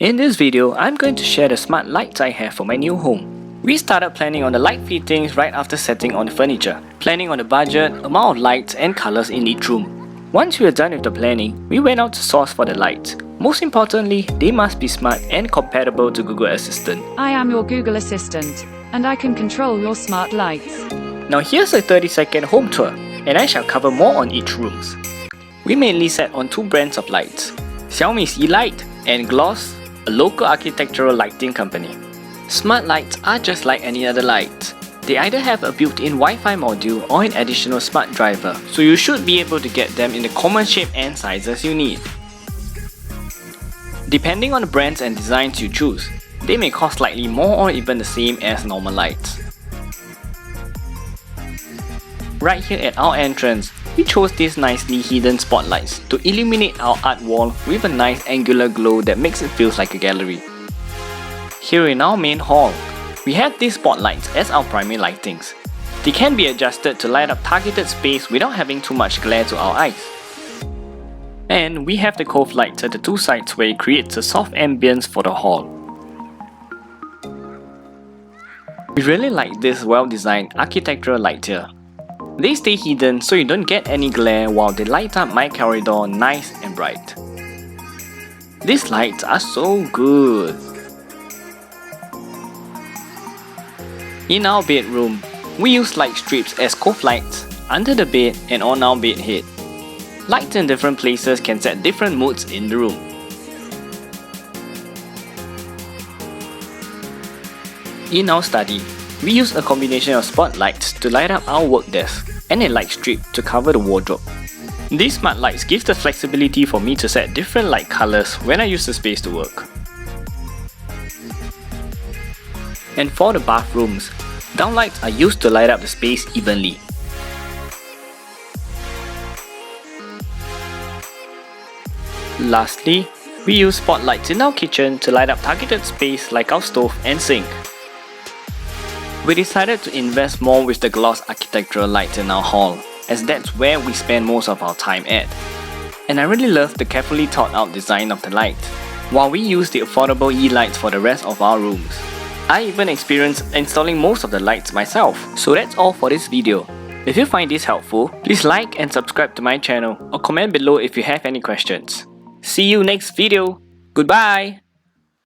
In this video, I'm going to share the smart lights I have for my new home. We started planning on the light fittings right after setting on the furniture, planning on the budget, amount of lights and colors in each room. Once we were done with the planning, we went out to source for the lights. Most importantly, they must be smart and compatible to Google Assistant. I am your Google Assistant, and I can control your smart lights. Now here's a 30-second home tour, and I shall cover more on each rooms. We mainly set on two brands of lights, Xiaomi's Yeelight and GLOS, a local architectural lighting company. Smart lights are just like any other light. They either have a built-in Wi-Fi module or an additional smart driver, so you should be able to get them in the common shape and sizes you need. Depending on the brands and designs you choose, they may cost slightly more or even the same as normal lights. Right here at our entrance, we chose these nicely hidden spotlights to illuminate our art wall with a nice angular glow that makes it feel like a gallery. Here in our main hall, we have these spotlights as our primary lightings. They can be adjusted to light up targeted space without having too much glare to our eyes. And we have the COVE lights at the two sides where it creates a soft ambience for the hall. We really like this well-designed architectural light here. They stay hidden so you don't get any glare while they light up my corridor nice and bright. These lights are so good. In our bedroom, we use light strips as COVE lights under the bed and on our bed head. Lights in different places can set different moods in the room. In our study, we use a combination of spotlights to light up our work desk and a light strip to cover the wardrobe. These smart lights give the flexibility for me to set different light colors when I use the space to work. And for the bathrooms, downlights are used to light up the space evenly. Lastly, we use spotlights in our kitchen to light up targeted space like our stove and sink. We decided to invest more with the GLOS architectural lights in our hall, as that's where we spend most of our time at. And I really love the carefully thought out design of the light, while we use the affordable Yeelights for the rest of our rooms. I even experienced installing most of the lights myself. So that's all for this video. If you find this helpful, please like and subscribe to my channel or comment below if you have any questions. See you next video. Goodbye!